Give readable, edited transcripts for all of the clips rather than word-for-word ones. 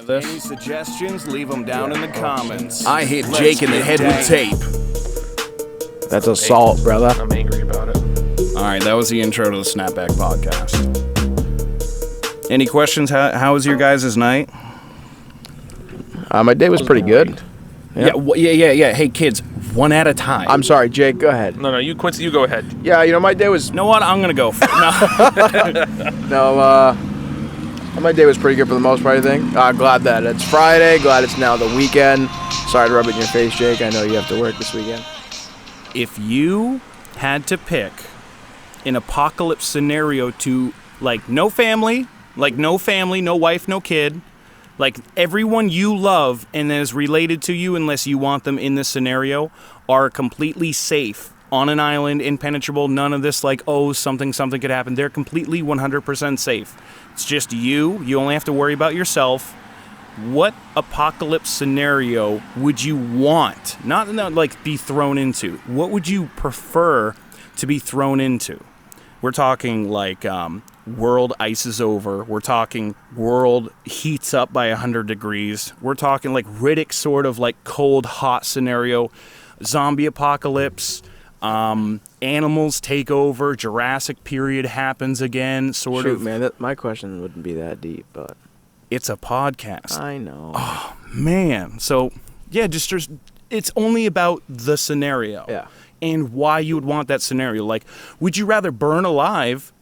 Any suggestions? Leave them down in the comments. I hit Jake in the head with tape. That's assault, brother. I'm angry about it. All right, that was the intro to the Snapback Podcast. Any questions? How was your guys' night? My day was pretty good. Yeah. Hey, kids, one at a time. I'm sorry, Jake. Go ahead. No, you, Quincy, you go ahead. Yeah, my day was... You know what? I'm going to go for it. No, my day was pretty good for the most part, I think. Glad that it's Friday. Glad it's now the weekend. Sorry to rub it in your face, Jake. I know you have to work this weekend. If you had to pick an apocalypse scenario to, no family, no wife, no kid, everyone you love and that is related to you, unless you want them in this scenario, are completely safe on an island, impenetrable, none of this something could happen. They're completely 100% safe. It's just you. You only have to worry about yourself. What apocalypse scenario would you want? Not be thrown into. What would you prefer to be thrown into? We're talking world ices over. We're talking world heats up by 100 degrees. We're talking Riddick sort of cold, hot scenario. Zombie apocalypse. Animals take over. Jurassic period happens again. Shoot, man, my question wouldn't be that deep, but... It's a podcast. I know. Oh, man. So, yeah, it's only about the scenario. Yeah. And why you would want that scenario. Would you rather burn alive?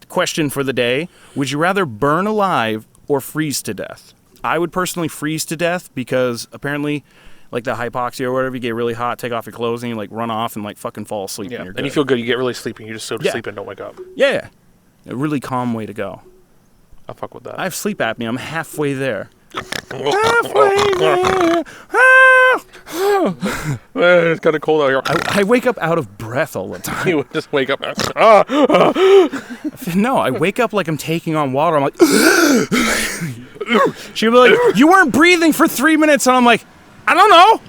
Question for the day. Would you rather burn alive or freeze to death? I would personally freeze to death because apparently, the hypoxia or whatever, you get really hot, take off your clothes, and you run off and fucking fall asleep. Yeah, and you're good. And you feel good. You get really sleepy. You just go to sleep and don't wake up. Yeah. A really calm way to go. I'll fuck with that. I have sleep apnea. I'm halfway there. Halfway there. It's kind of cold out here. I wake up out of breath all the time. You just wake up. No, I wake up like I'm taking on water. I'm like, she'll be like, you weren't breathing for 3 minutes. And I'm like, I don't know.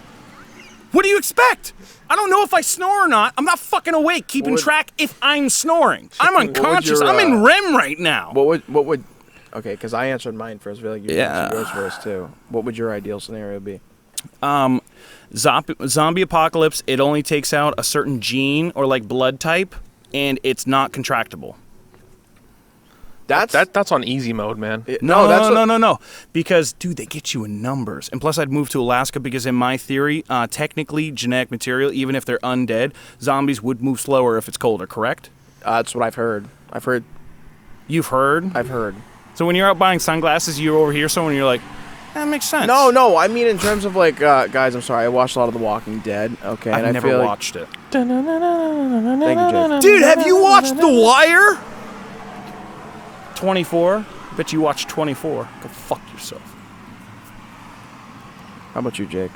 What do you expect? I don't know if I snore or not. I'm not fucking awake keeping track if I'm snoring. I'm unconscious. I'm in REM right now. What would... Okay, because I answered mine first. I feel like you answered yours first, too. What would your ideal scenario be? Zombie apocalypse, it only takes out a certain gene or blood type, and it's not contractable. That's on easy mode, man. No. Because, dude, they get you in numbers. And plus, I'd move to Alaska because in my theory, technically, genetic material, even if they're undead, zombies would move slower if it's colder, correct? That's what I've heard. You've heard? I've heard. So when you're out buying sunglasses, you overhear someone and you're like, that makes sense. No, I mean in terms of guys, I'm sorry, I watched a lot of The Walking Dead, okay? I've never watched it. Thank you, Jake. Dude, have you watched The Wire? 24? Bet you watched 24. Go fuck yourself. How about you, Jake?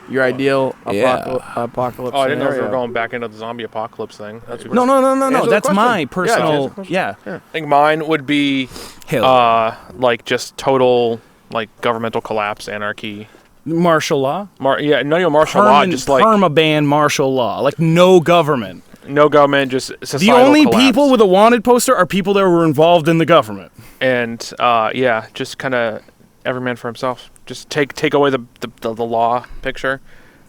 Your ideal apocalypse I didn't know if scenario. we were going back into the zombie apocalypse thing. No. That's my personal... Yeah. I think mine would be just total governmental collapse, anarchy. Martial law? Martial law. Just perma-ban martial law. No government. No government, just societal The only collapse. people with a wanted poster are people that were involved in the government. And, just kind of every man for himself. Just take away the law picture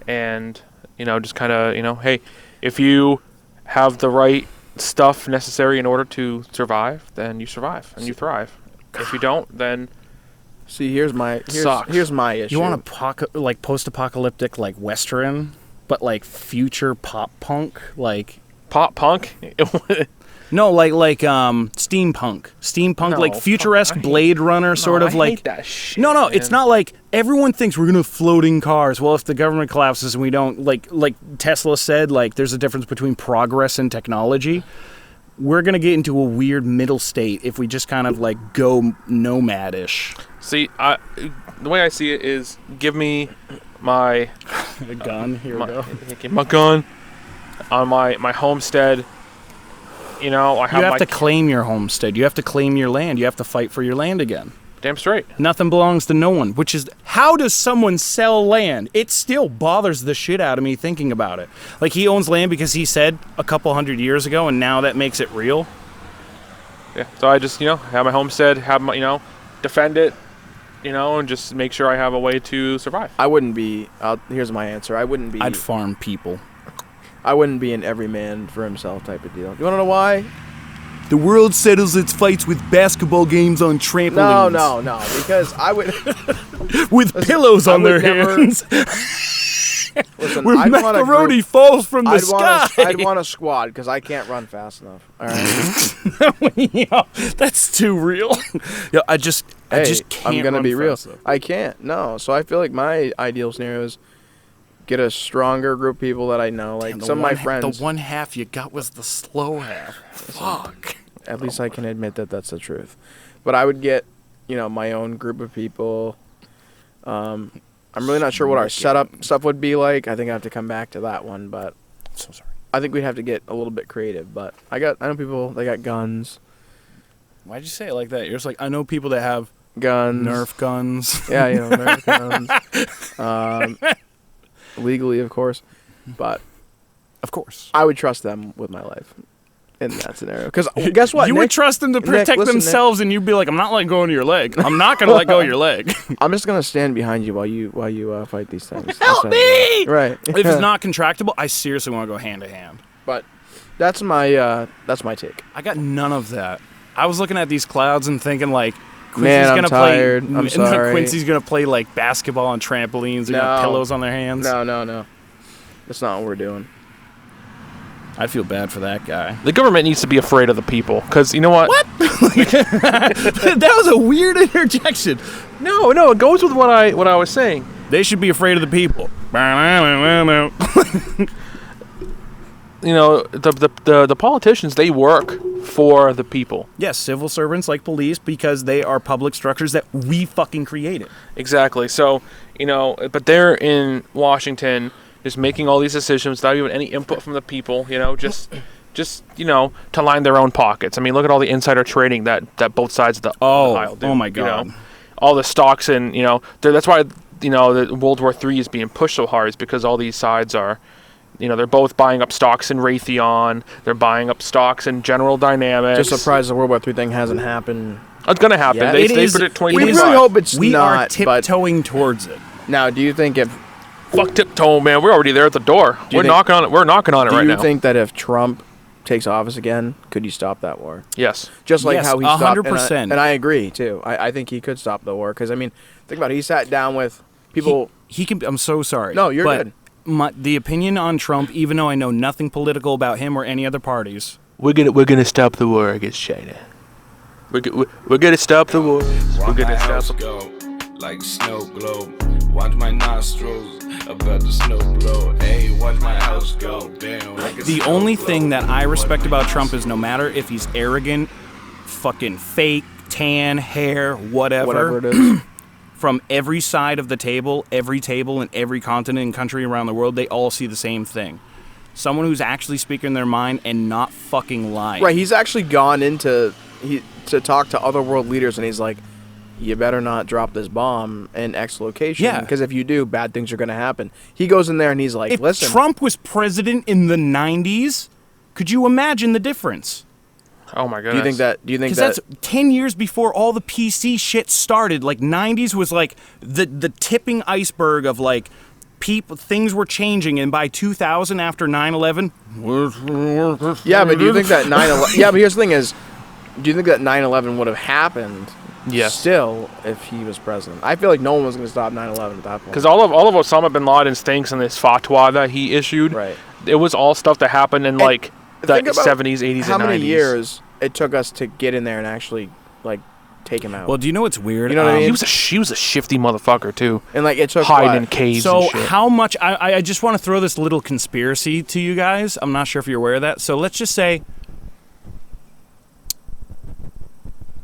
and, just kind of, hey, if you have the right stuff necessary in order to survive, then you survive and you thrive. If you don't, then... See, here's my issue. You want a post-apocalyptic Western, but future pop punk, Pop punk? No, steampunk. Steampunk, futuresque Blade Runner sort of I hate that shit, No, man. It's not everyone thinks we're gonna have floating cars. Well, if the government collapses and we don't, like Tesla said, there's a difference between progress and technology. We're gonna get into a weird middle state if we just kind of go nomadish. See, the way I see it is, give me my a gun. Here we go. My gun on my homestead. I have to claim your homestead. You have to claim your land. You have to fight for your land again. Damn straight. Nothing belongs to no one, which is, how does someone sell land? It still bothers the shit out of me thinking about it. He owns land because he said a couple 100 years ago, and now that makes it real. Yeah, so I just, have my homestead, have my, defend it, and just make sure I have a way to survive. I wouldn't be. Here's my answer. I'd farm people. I wouldn't be an every man for himself type of deal. You want to know why? The world settles its fights with basketball games on trampolines. No. Because I would. With pillows on their hands. Listen, Where macaroni falls from the sky. I'd want a squad because I can't run fast enough. All right. That's too real. I just can't. I'm gonna be real. Enough. I can't. No. So I feel like my ideal scenario is get a stronger group of people that I know. Like some of my friends. The one half you got was the slow half. Fuck. At least I can admit that that's the truth. But I would get, my own group of people. I'm really not sure what our setup stuff would be like. I think I have to come back to that one, but so sorry. I think we'd have to get a little bit creative. But I know people that got guns. Why'd you say it like that? You're just like, I know people that have guns, Nerf guns. Yeah, Nerf guns. Legally, of course, but of course, I would trust them with my life in that scenario. Because guess what? You would trust them to protect themselves, and you'd be like, "I'm not letting go of your leg. I'm not gonna let go of your leg. I'm just gonna stand behind you while you fight these things. Help me!" Right. If it's not contractable, I seriously want to go hand to hand. But that's my take. I got none of that. I was looking at these clouds and thinking like, I'm tired. I'm sorry. Quincy's gonna play like basketball on trampolines and have pillows on their hands. No. That's not what we're doing. I feel bad for that guy. The government needs to be afraid of the people, because you know what? What? That was a weird interjection. No, it goes with what I was saying. They should be afraid of the people. The politicians, they work for the people. Yes, civil servants like police, because they are public structures that we fucking created. Exactly. So, but they're in Washington just making all these decisions without even any input from the people, just to line their own pockets. I mean, look at all the insider trading that both sides of the aisle do. Oh my God. All the stocks and, that's why, the World War III is being pushed so hard, is because all these sides are, they're both buying up stocks in Raytheon. They're buying up stocks in General Dynamics. Just surprised the World War III thing hasn't happened. It's going to happen. Yeah. They predict 2025. We really hope it's we not. We are tiptoeing towards it. Now, do you think if... Fuck tiptoe, man. We're already there at the door. We're knocking on it. We're knocking on it right now. Do you think that if Trump takes office again, could you stop that war? Yes. Just like how he stopped... 100%. And I agree, too. I think he could stop the war. Because, I mean, think about it. He sat down with people... He can... I'm so sorry. No, you're good. The opinion on Trump, even though I know nothing political about him or any other parties... We're gonna stop the war against China. We're gonna stop the war. We're gonna stop the war. Like snow globe. Watch my nostrils about the snow blow. Hey, watch my house go down. Like the only thing that I respect about Trump is no matter if he's arrogant, fucking fake, tan, hair, whatever it is. From every side of the table, every table in every continent and country around the world, they all see the same thing. Someone who's actually speaking their mind and not fucking lying. Right, he's actually gone to talk to other world leaders, and he's like, you better not drop this bomb in X location. Yeah. Because if you do, bad things are going to happen. He goes in there and he's like, if listen. Trump was president in the 90s, could you imagine the difference? Oh my goodness. Do you think that? Because that's 10 years before all the PC shit started. Like 90s was like the tipping iceberg of like things were changing, and by 2000 after 9/11. Yeah, but do you think that 9/11? Yeah, but here's the thing: is, do you think that 9/11 would have happened? Yes. Still, if he was president, I feel like no one was going to stop 9/11 at that point. Because all of Osama bin Laden's things and this fatwa that he issued, right? It was all stuff that happened in like the 70s, 80s, and 90s. How many years it took us to get in there and actually like take him out? Well, do you know what's weird? You know what I mean? He was a shifty motherfucker too. And like it took hiding in caves. So and shit. how much? I just want to throw this little conspiracy to you guys. I'm not sure if you're aware of that. So let's just say,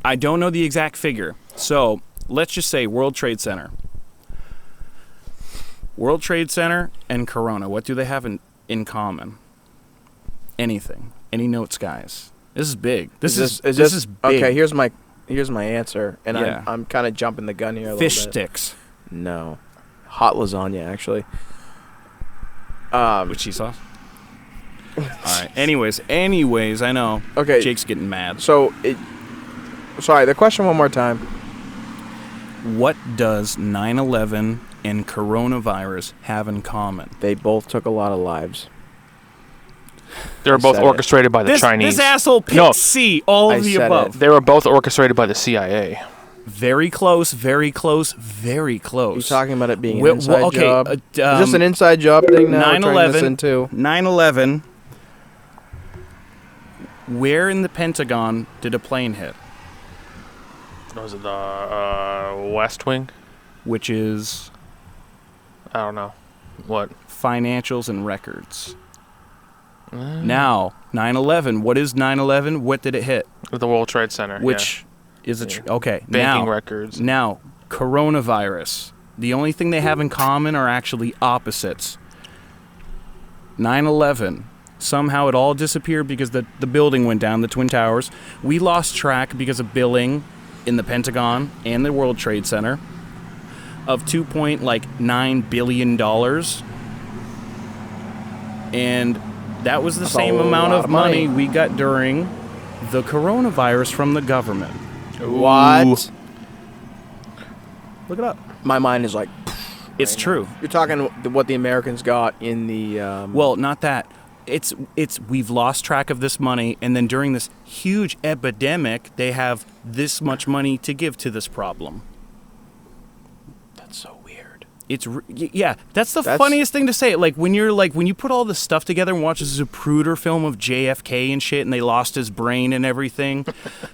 I don't know the exact figure. So let's just say World Trade Center. World Trade Center and Corona. What do they have in common? Anything. Any notes, guys? This is big. This is big. Okay, here's my answer, and Yeah. I'm kind of jumping the gun here a Fish little bit. sticks. No, hot lasagna actually. With cheese sauce. All right. Anyways, I know. Okay. Jake's getting mad. So sorry, the question one more time. What does 9/11 and coronavirus have in common? They both took a lot of lives. They were both said it. orchestrated by the Chinese. This asshole picked No. C, all I of the said above. it. They were both orchestrated by the CIA. Very close, very close, very close. You're talking about it being Well, an inside okay, job. Is this an inside job thing now? 9/11. 9/11. 9/11. Where in the Pentagon did a plane hit? Was it the West Wing? Which is I don't know. What? financials and records. Now, 9/11. What is 9/11? What did it hit? The World Trade Center. Which is a okay. Banking now, records. Now, coronavirus. The only thing they have in common are actually opposites. 9/11. Somehow it all disappeared because the building went down, the Twin Towers. We lost track because of billing in the Pentagon and the World Trade Center of $2.9 billion. And that was the That's same a amount lot of of money money. we got during the coronavirus from the government. What? Look it up. My mind is like. It's right now. true. You're talking what the Americans got in the. Well, not that. It's we've lost track of this money, and then during this huge epidemic, they have this much money to give to this problem. That's so weird. Yeah, that's the funniest thing to say. Like when you put all this stuff together and watch this Zapruder film of JFK and shit, and they lost his brain and everything.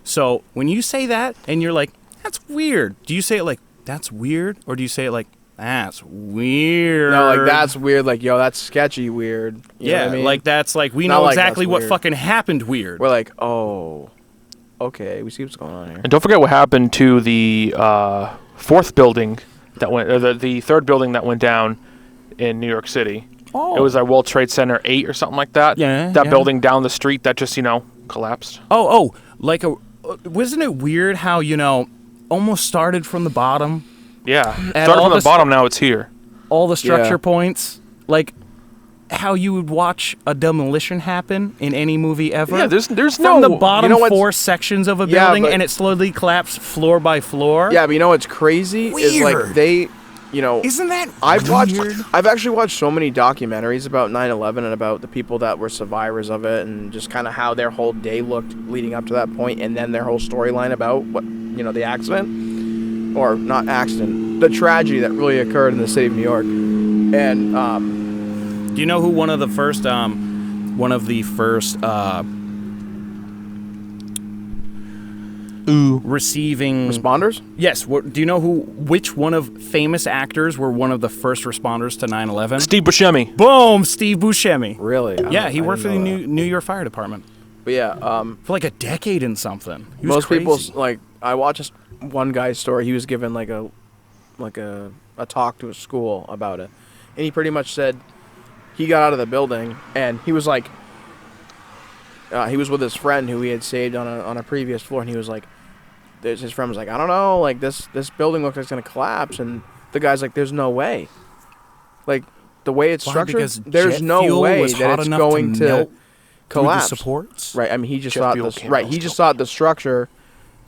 So when you say that, and you're like, that's weird. Do you say it like that's weird, or do you say it like that's weird? No, like that's weird. Like, yo, that's sketchy weird. You know Yeah, what I mean? like that's like we Not know like exactly that's what weird. fucking happened weird. We're like, oh, okay, we see what's going on here. And don't forget what happened to the fourth building that went, or the third building that went down in New York City. Oh. It was like World Trade Center 8 or something like that. Yeah, That yeah. building down the street that just, collapsed. Like wasn't it weird how, almost started from the bottom? Yeah. And Started all from the this- bottom, now it's here. All the structure Yeah. points, like how you would watch a demolition happen in any movie ever. Yeah, there's from no... the bottom you know what's- 4 sections of a Yeah, building, but- and it slowly collapsed floor by floor. Yeah, but you know what's crazy is like Weird. they, Isn't that I've weird? actually watched so many documentaries about 9/11 and about the people that were survivors of it, and just kind of how their whole day looked leading up to that point, and then their whole storyline about what the accident, or not accident, the tragedy that really occurred in the city of New York. And Do you know who one of the first receiving responders? Yes. Do you know which one of famous actors were one of the first responders to 9/11? Steve Buscemi. Boom, Steve Buscemi. Really? Yeah, he I worked for the didn't know New York Fire Department But yeah, for like a decade and something. He was most crazy. people like I watched one guy's story. He was given like a talk to a school about it, and he pretty much said he got out of the building and he was like he was with his friend who he had saved on a previous floor, and he was like, his friend was like, I don't know, like this building looks like it's gonna collapse, and the guy's like, there's no way, like the way it's Why? structured, Because there's jet no fuel way was that hot it's enough going to to melt through the collapse. supports. Right. I mean, he just Jet thought fuel this. can't Right. melt He just steel. thought the structure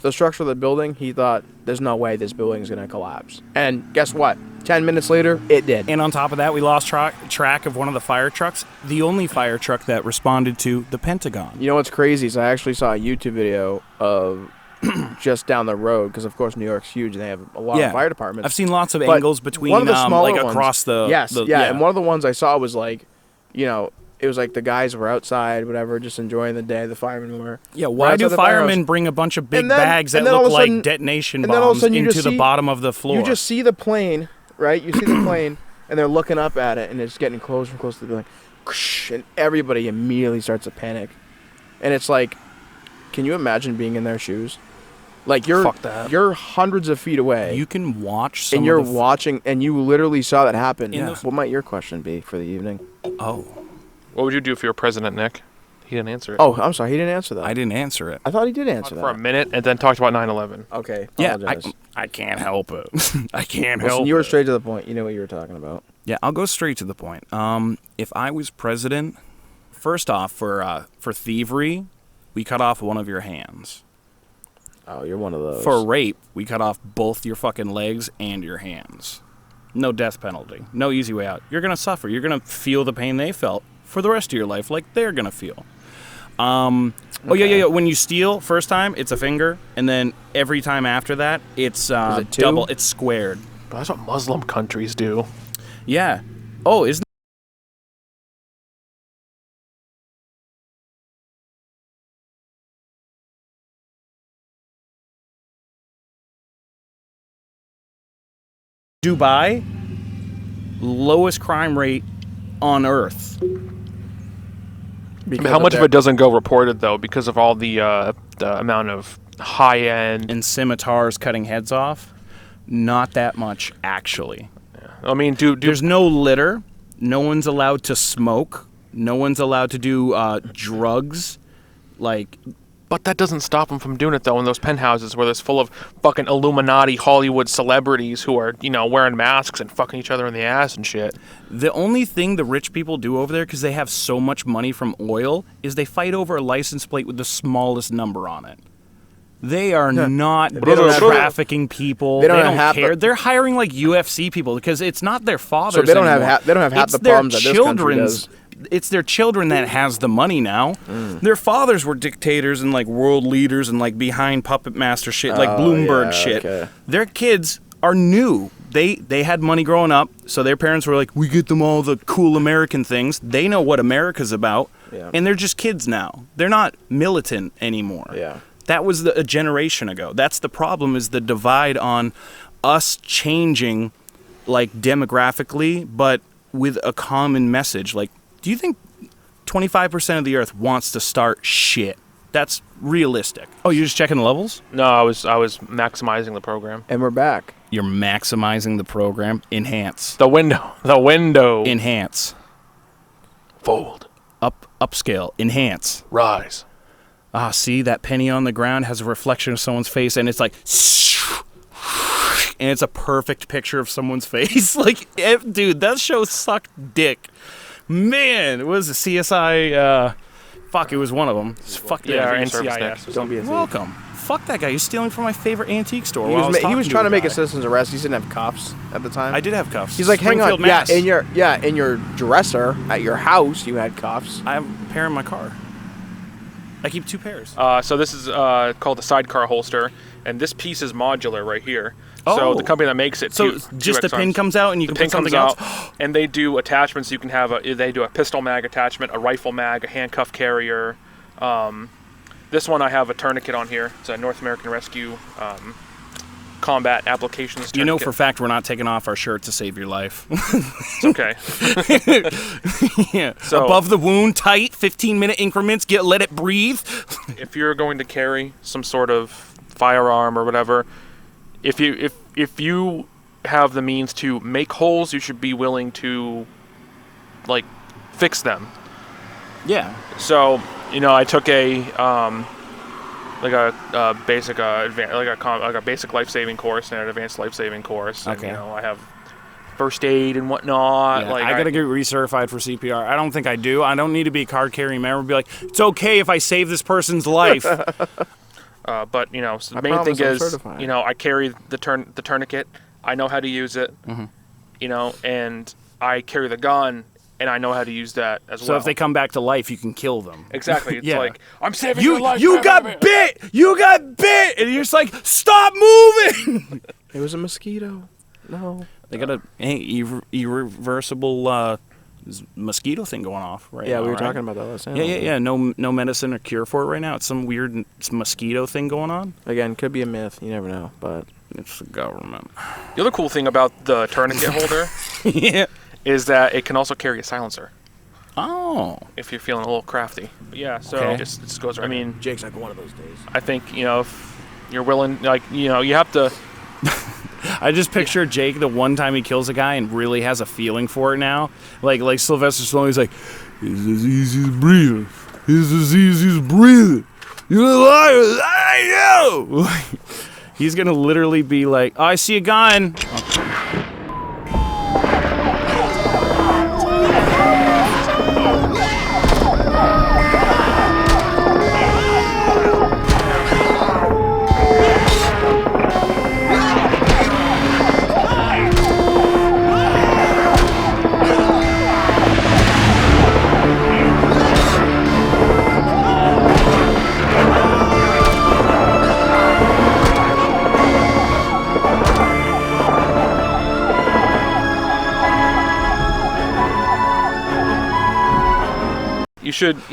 of the building. He thought there's no way this building's gonna collapse. And guess what? 10 minutes later, it did. And on top of that, we lost track of one of the fire trucks, the only fire truck that responded to the Pentagon. You know what's crazy is I actually saw a YouTube video of just down the road, because of course New York's huge and they have a lot of fire departments. I've seen lots of But angles between, one of the smaller ones- across the. Yes, the, yeah, and one of the ones I saw was like, it was like the guys were outside, whatever, just enjoying the day. The firemen were. Yeah, why do outside the firemen firehouse. bring a bunch of big And then- bags that and then all look of a like sudden- detonation and then all of a bombs sudden you into just the see- bottom of the floor? You just see the plane, right? You see the plane, and they're looking up at it, and it's getting closer and closer to the building. And everybody immediately starts to panic. And it's like, can you imagine being in their shoes? Like Fuck that. you're hundreds of feet away, You can watch some and you're of the watching, and you literally saw that happen. In Yeah. What might your question be for the evening? Oh, What would you do if you were president, Nick? He didn't answer it. Oh, I'm sorry, he didn't answer that. I didn't answer it. I thought he did answer For a that. minute and then talked about 9/11. Okay, Yeah, apologize. I can't help it. I can't Listen, help you were it. straight to the point. You know what you were talking about. Yeah, I'll go straight to the point. If I was president, first off, for thievery, we cut off one of your hands. Oh, you're one of those. For rape, we cut off both your fucking legs and your hands. No death penalty. No easy way out. You're going to suffer. You're going to feel the pain they felt for the rest of your life like they're going to feel. Oh, yeah. When you steal, first time, it's a finger. And then every time after that, it's it two? double. It's squared. But that's what Muslim countries do. Yeah. Oh, isn't Dubai, lowest crime rate on Earth. How much of it doesn't go reported though, because of all the amount of high end And scimitars cutting heads off? Not that much, actually. I mean, There's no litter. No one's allowed to smoke. No one's allowed to do drugs. Like, but that doesn't stop them from doing it though in those penthouses where there's full of fucking Illuminati Hollywood celebrities who are, wearing masks and fucking each other in the ass and shit. the only thing the rich people do over there, because they have so much money from oil, is they fight over a license plate with the smallest number on it. They are not trafficking people. They don't care. They're hiring like UFC people because it's not their fathers. So they don't anymore. have half the problems that this country does. It's their children that has the money now. Their fathers were dictators and like world leaders and like behind puppet master shit, like Bloomberg shit. Okay. Their kids are new. They had money growing up, so their parents were like, we get them all the cool American things. They know what America's about, and they're just kids now. They're not militant anymore. Yeah. That was a generation ago. That's the problem, is the divide on us changing, like, demographically, but with a common message. Like, do you think 25% of the Earth wants to start shit? That's realistic. Oh, you're just checking the levels? No, I was maximizing the program. And we're back. You're maximizing the program. Enhance. The window. Enhance. Fold. Upscale. Enhance. Rise. Ah, see, that penny on the ground has a reflection of someone's face, and it's like, and it's a perfect picture of someone's face. Like, dude, that show sucked dick. Man, it was a CSI, fuck, it was one of them. Fuck yeah, NCIS. Don't be a thief. Welcome. Fuck that guy. He's stealing from my favorite antique store. He was trying to make a citizen's arrest. He didn't have cuffs at the time. I did have cuffs. He's like, hang on, Mass. in your dresser at your house, you had cuffs. I have a pair in my car. I keep 2 pairs. So this is called the sidecar holster, and this piece is modular right here. Oh. So the company that makes it, so just the pin comes out and you can put something else. And they do attachments. You can have they do a pistol mag attachment, a rifle mag, a handcuff carrier. This one I have a tourniquet on here. It's a North American Rescue Combat Applications tourniquet. You know for a fact we're not taking off our shirt to save your life. It's okay. Yeah. So, above the wound, tight, 15-minute increments. Let it breathe. If you're going to carry some sort of firearm or whatever, if you have the means to make holes, you should be willing to like fix them. Yeah. So I took a basic like a basic life-saving course and an advanced life-saving course. Okay. And, I have first aid and whatnot. Yeah, I gotta get recertified for CPR. I don't think I do. I don't need to be a card-carrying member. Be like, it's okay if I save this person's life. But so the main thing is, I carry the tourniquet. I know how to use it. Mm-hmm. And I carry the gun. And I know how to use that as well. So if they come back to life, you can kill them. Exactly. It's like, I'm saving your life. You got bit! You got bit! And you're just like, stop moving! It was a mosquito. No. They got a irreversible mosquito thing going off right now. Yeah, we were right? talking about that last time. Yeah. No medicine or cure for it right now. It's some weird mosquito thing going on. Again, could be a myth. You never know, but it's the government. The other cool thing about the tourniquet holder yeah. is that it can also carry a silencer. Oh. If you're feeling a little crafty. But yeah, so it just goes right. I mean, Jake's like one of those days. I think, if you're willing, you have to. I just picture Jake the one time he kills a guy and really has a feeling for it now. Like Sylvester Stallone, he's like, it's as easy as breathing. It's as easy as breathing. You're a liar. I know. He's going to literally be like, oh, I see a gun.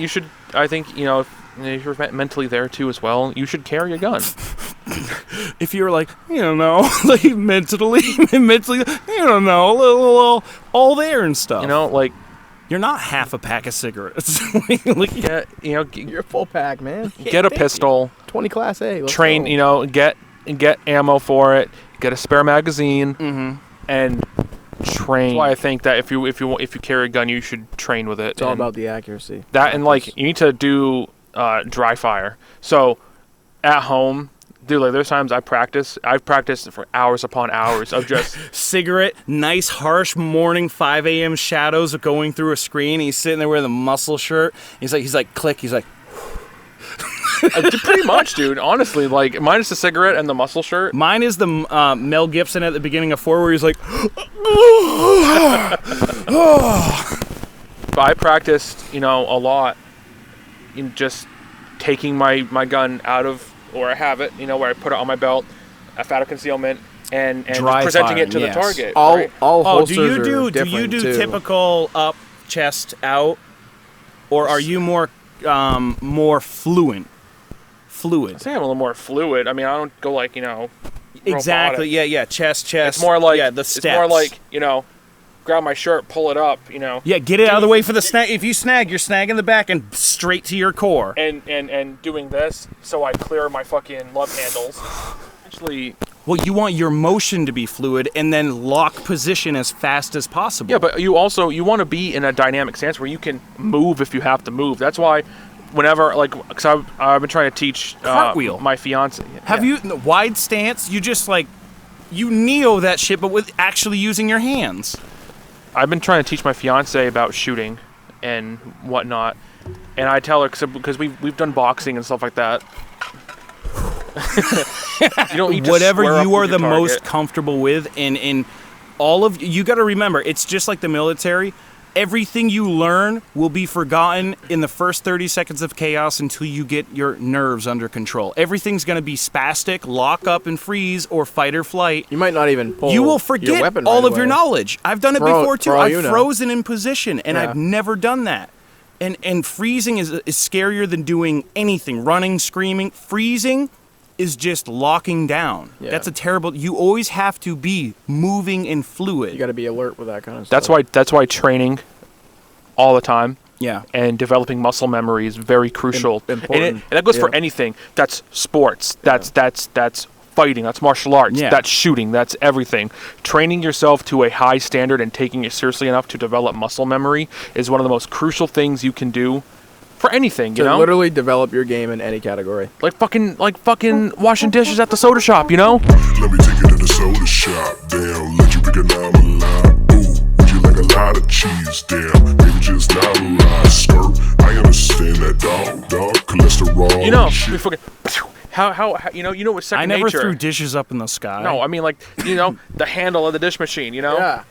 should. I think if you're mentally there too as well, you should carry a gun. If you're like, like mentally, a little all there and stuff. Like you're not half a pack of cigarettes. You're a full pack, man. get a pistol, 20 Class A. Let's train. go. Get ammo for it. Get a spare magazine, and train. That's why I think that if you carry a gun, you should train with it. It's all about the accuracy. That and like you need to do dry fire. So at home, dude, like there's times I've practiced for hours upon hours of just cigarette, nice harsh morning 5 a.m. shadows of going through a screen. He's sitting there wearing the muscle shirt. He's like click. He's like. Pretty much, dude. Honestly, like minus the cigarette and the muscle shirt. Mine is the Mel Gibson at the beginning of 4 where he's like. But I practiced, a lot in just taking my gun out of, or I have it, where I put it on my belt, out of concealment, and presenting it to the target. All holsters do are you do too. typical up, chest out, or are you more fluid? I think I'm a little more fluid. I mean, I don't go like exactly. robotic. Yeah. Chest. It's more like the steps. It's more like grab my shirt, pull it up. Yeah, get it out of the way for the snag. If you snag, you're snagging the back and straight to your core. And doing this, so I clear my fucking love handles. Actually. Well, you want your motion to be fluid and then lock position as fast as possible. Yeah, but you want to be in a dynamic stance where you can move if you have to move. That's why. Whenever, because I've been trying to teach cartwheel. My fiance. Have you wide stance? You just you neo that shit, but with actually using your hands. I've been trying to teach my fiance about shooting and whatnot, and I tell her because we've done boxing and stuff like that. You don't need to whatever square up you are with your the target. most comfortable with, in all of you got to remember, it's just like the military. Everything you learn will be forgotten in the first 30 seconds of chaos until you get your nerves under control. Everything's going to be spastic, lock up and freeze, or fight or flight. You might not even pull You will your forget weapon all right of your away. knowledge. I've done it For all- before, too. for all I've you know. frozen in position, and Yeah. I've never done that. And freezing is scarier than doing anything. Running, screaming. Freezing is just locking down. Yeah. That's a terrible... You always have to be moving and fluid. You got to be alert with that kind of stuff. That's why training all the time Yeah. and developing muscle memory is very crucial. Important. And that goes for Yeah. anything. That's sports. That's fighting. That's martial arts. Yeah. That's shooting. That's everything. Training yourself to a high standard and taking it seriously enough to develop muscle memory is one of the most crucial things you can do for anything, to literally develop your game in any category. Like fucking washing dishes at the soda shop, Let me take you to the soda shop. Damn, let you pick a number line. Ooh, would you like a lot of cheese? Damn, maybe just not a lot. Skirt, I understand that dog, cholesterol. We fucking how with second I never nature. threw dishes up in the sky. No, I mean the handle of the dish machine, Yeah.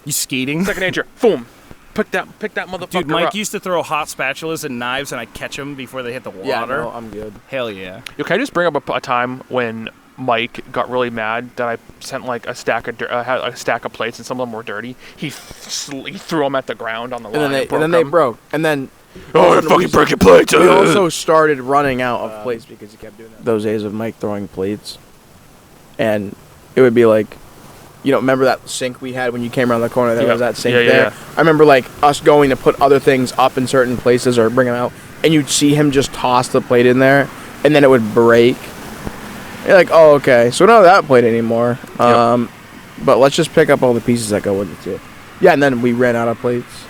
You skating? Second nature. Boom. Pick that motherfucker Dude, Mike up. used to throw hot spatulas and knives, and I'd catch them before they hit the water. Yeah, no, I'm good. Hell yeah. Yo, can I just bring up a time when Mike got really mad that I sent a stack of plates and some of them were dirty? He threw them at the ground on the line. And then they broke. And then Oh, you fucking broke your plates! we also started running out of plates because he kept doing that. Those days of Mike throwing plates, and it would be like, remember that sink we had when you came around the corner? There Yeah. was that sink Yeah, yeah, there. yeah. I remember us going to put other things up in certain places or bring them out, and you'd see him just toss the plate in there, and then it would break. You're like, oh, okay, so we don't have that plate anymore. But let's just pick up all the pieces that go with it too. Yeah, and then we ran out of plates.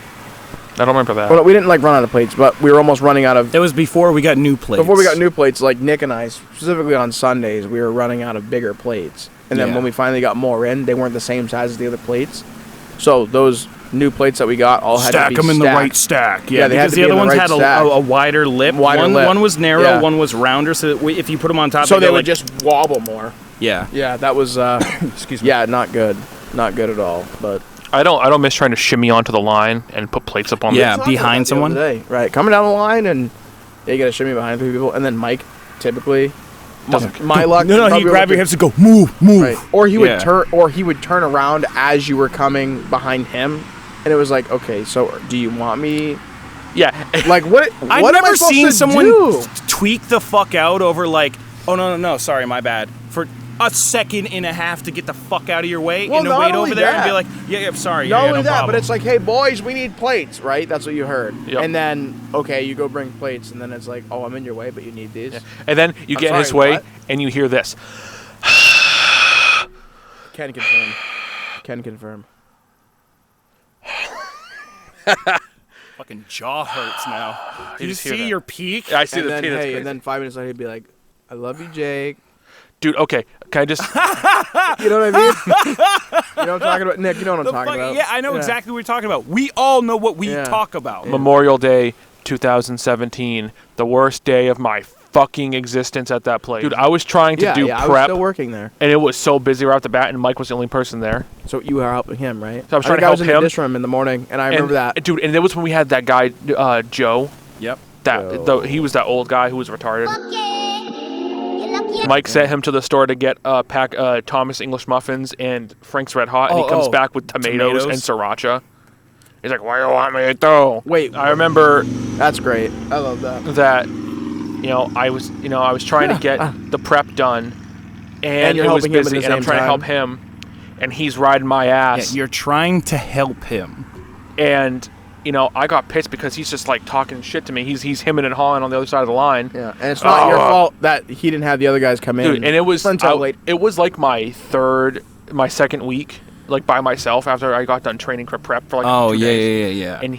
I don't remember that. Well, we didn't run out of plates, but we were almost running out of. That was before we got new plates. Before we got new plates, like Nick and I, specifically on Sundays, we were running out of bigger plates. And then Yeah. when we finally got more in, they weren't the same size as the other plates. So those new plates that we got all had Stack to be them in the stacked. right stack. Yeah, they had because to the be other in the ones right had stack. a wider lip. Wider lip. One was narrow, Yeah. one was rounder, so that if you put them on top, So they they go would just wobble more. Yeah. Yeah, that was, Excuse me. yeah, not good. Not good at all. But I don't miss trying to shimmy onto the line and put plates up on Yeah. Talking behind about the someone? other day, right? Coming down the line and you got to shimmy behind three people. And then Mike, typically, my luck. No, probably he'd grab would- your hips and go, move. Right. Or he would Yeah. turn around as you were coming behind him, and it was like, okay, so do you want me Yeah. Like what? I've what am I never supposed seen to someone do? tweak the fuck out over like, oh no, sorry, my bad. For a second and a half to get the fuck out of your way Well, and to not wait only over there and that. be like, yeah, sorry, Not yeah, only no that, problem. but it's like, hey boys, we need plates, right? That's what you heard. Yep. And then okay, you go bring plates, and then it's like, oh, I'm in your way, but you need these. And then you get in his sorry, way, what? and you hear this. Can confirm. Can confirm. fucking jaw hurts now. Do you just hear see that. your peak? I see And the then penis. hey, Crazy. and then 5 minutes later, he'd be like, I love you, Jake. Dude, okay, can I just? You know what I mean? You know what I'm talking about, Nick? You know what I'm The talking fuck- about? Yeah, I know exactly what you're talking about. We all know what we Yeah. talk about. Memorial Day 2017, the worst day of my fucking existence at that place. Dude, I was trying to do I was prep, still working there, and it was so busy right off the bat, and Mike was the only person there. so you were helping him, right? So I was trying to I was help in him. the dish room in the morning, and I remember and, that. Dude, and it was when we had that guy, Joe. Yep. He was that old guy who was retarded. Mike sent him to the store to get a pack Thomas English muffins and Frank's Red Hot, and he comes back with tomatoes and sriracha. He's like, "What do you want me to do?" Wait, I remember that's great. I love that. that. I was trying to get the prep done, and you're it was helping him at busy, the and I'm same trying to help time. him, and he's riding my Yeah, ass, you're trying to help him. and I got pissed because he's just like talking shit to me. He's hemming and hawing on the other side of the line. Yeah, and it's not your fault that he didn't have the other guys come in. Dude, and it was until late. it was like my second week, like by myself after I got done training for prep for like 2 days. yeah. And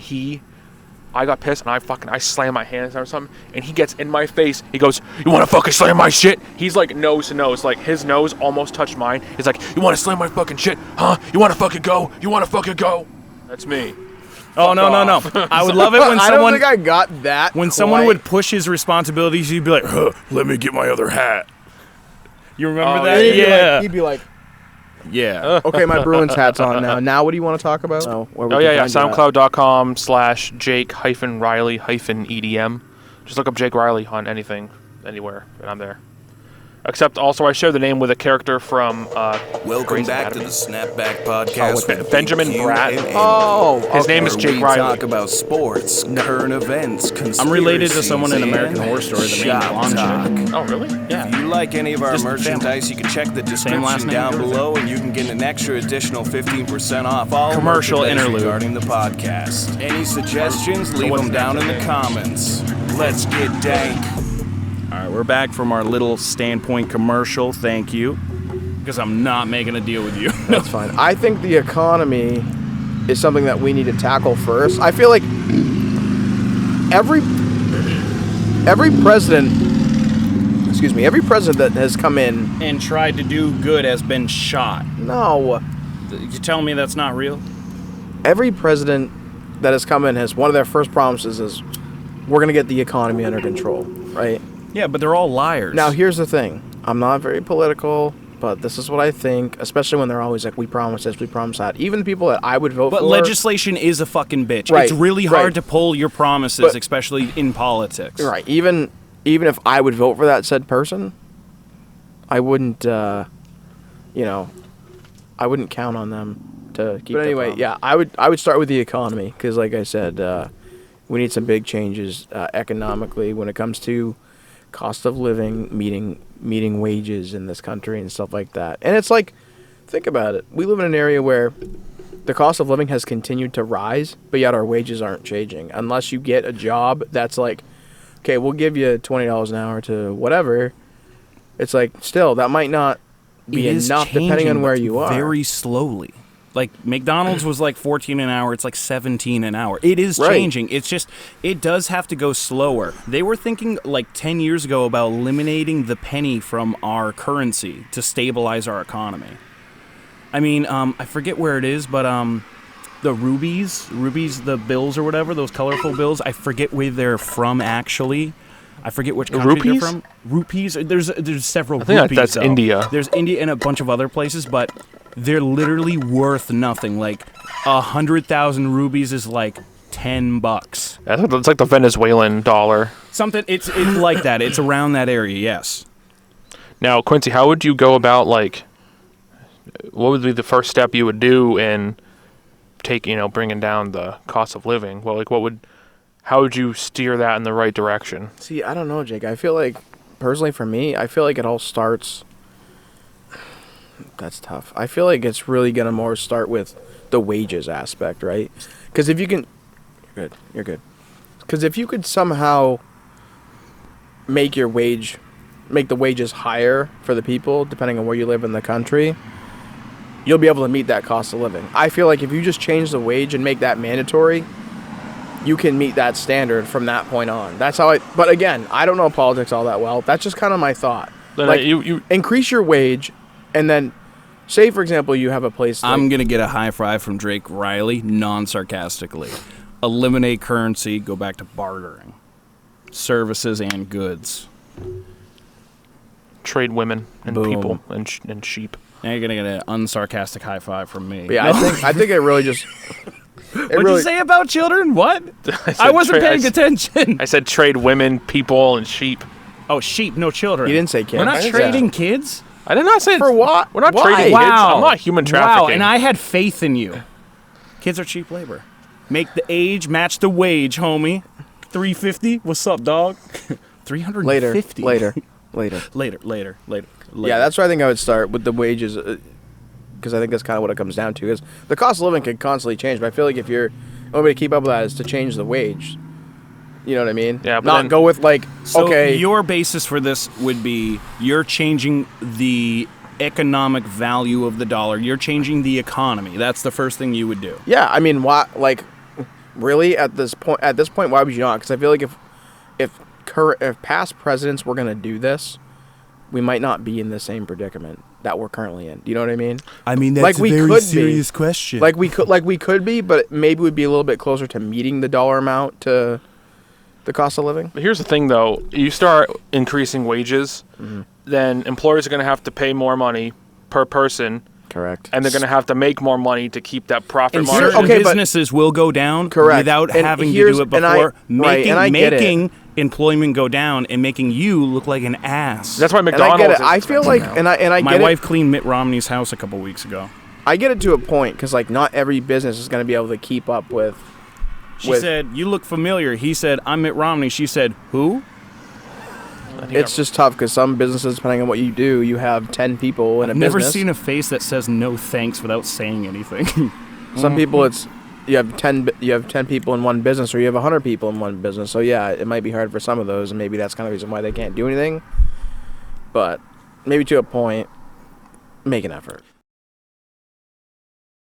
I got pissed and I slammed my hands or something, and he gets in my face. He goes, "You want to fucking slam my shit?" He's like nose to nose, like his nose almost touched mine. He's like, "You want to slam my fucking shit, huh? You want to fucking go? You want to fucking go?" That's me. Oh no. I would love it when I don't someone think I got that. when someone quite. would push his responsibilities. You'd be like, "Let me get my other hat." You remember that? He'd be Yeah. like, he'd be like, Yeah. okay, my Bruins hat's on now. Now, what do you want to talk about? Oh yeah. SoundCloud.com/Jake-Riley-EDM. Just look up Jake Riley on anything, anywhere, and I'm there. Except also I share the name with a character from Welcome Grey's back to Anatomy. the Snapback Podcast with with Benjamin Big Q Bratt. and Andy, Oh, His name is where Jake we Riley. talk about sports, current events, I'm related to conspiracies, someone in American and Horror Story, the main shop blonde chick. talk. Oh really? Yeah. If you like any of our Just merchandise, you can check the last description name, down yours. below, and you can get an extra additional 15% off all Commercial merchandise interlude. regarding the podcast. Any suggestions? Leave what's them down in the next? comments. Let's get dank. All right, we're back from our little standpoint commercial. Thank you, because I'm not making a deal with you. That's fine. I think the economy is something that we need to tackle first. I feel like every president that has come in. And tried to do good has been shot. No, You telling me that's not real? every president that has come in has one of their first promises is we're going to get the economy under control, right? Yeah, but they're all liars. Now, here's the thing. I'm not very political, but this is what I think, especially when they're always like, we promise this, we promise that. Even the people that I would vote but for. legislation is a fucking bitch. Right, It's really hard right. to pull your promises, But- especially in politics. Right. Even if I would vote for that said person, I wouldn't, I wouldn't count on them to keep. But anyway, yeah, I would start with the economy because, like I said, we need some big changes economically when it comes to cost of living, meeting wages in this country and stuff like that. And it's like, think about it. We live in an area where the cost of living has continued to rise, but yet our wages aren't changing unless you get a job that's like, okay, we'll give you $20 an hour to whatever. It's like, still, that might not be It is enough depending changing, on where but you are. Very slowly. Like McDonald's was like 14 an hour. It's like 17 an hour. It is Right. changing. It's just it does have to go slower. They were thinking like 10 years ago about eliminating the penny from our currency to stabilize our economy. I mean, I forget where it is, but the rubies, the bills or whatever, those colorful bills. I forget where they're from actually. I forget which country rupees? they're from. Rupees. There's several. I think rupees, that's though. India. There's India and a bunch of other places, but they're literally worth nothing. Like 100,000 rubies is like $10. That's like the Venezuelan dollar. Something. It's like that. It's around that area. Yes. Now, Quincy, how would you go about what would be the first step you would do in bringing down the cost of living? Well, how would you steer that in the right direction? See, I don't know, Jake. I feel like, personally for me, I feel like it all starts... That's tough. I feel like it's really going to more start with the wages aspect, right? Because if you can... You're good. Because if you could somehow make the wages higher for the people, depending on where you live in the country, you'll be able to meet that cost of living. I feel like if you just change the wage and make that mandatory, you can meet that standard from that point on. That's how but again, I don't know politics all that well. That's just kind of my thought. Then like, you increase your wage, and then, say, for example, you have a place like... I'm going to get a high five from Drake Riley, non-sarcastically. Eliminate currency, go back to bartering. Services and goods. trade women and Boom. people and sheep. Now you're going to get an unsarcastic high five from me. But yeah, I think it really just... What'd you say about children? What? I wasn't paying attention. I said trade women, people, and sheep. Oh, sheep, no children. You didn't say kids. We're not trading kids? I did not say For what? We're not Why? trading kids. Wow. I'm not human trafficking. Wow, and I had faith in you. Kids are cheap labor. Make the age match the wage, homie. $350? What's up, dog? $350. Later. Yeah, that's where I think I would start with the wages, because I think that's kind of what it comes down to. Is the cost of living can constantly change, but I feel like if you're the only way to keep up with that is to change the wage. You know what I mean? Yeah, but not then, go with like, So okay, your basis for this would be you're changing the economic value of the dollar. You're changing the economy. That's the first thing you would do. yeah. I mean, why? Like, really, at this point, why would you not? Because I feel like if past presidents were gonna do this, we might not be in the same predicament that we're currently in. Do you know what I mean? I mean, that's a very serious question. Like we could be, but maybe we'd be a little bit closer to meeting the dollar amount to the cost of living. But here's the thing, though. You start increasing wages, then employers are going to have to pay more money per person, Correct. and they're going to have to make more money to keep that profit and margin. certain Okay, but- businesses will go down Correct. without And having to here's- do it and I- before. right, and I get it. Making employment go down and making you look like an ass. That's why And I McDonald's. get it. is I feel expensive like, now. and I My get it. wife cleaned Mitt Romney's house a couple weeks ago. I get it to a point because like not every business is going to be able to keep up with. She said, "You look familiar." He said, "I'm Mitt Romney." She said, "Who?" It's just tough because some businesses, depending on what you do, you have 10 people in a Never business. seen a face that says no thanks without saying anything. Some people, it's you have 10 people in one business, or you have 100 people in one business. So yeah, it might be hard for some of those, and maybe that's kind of the reason why they can't do anything. But maybe to a point, make an effort.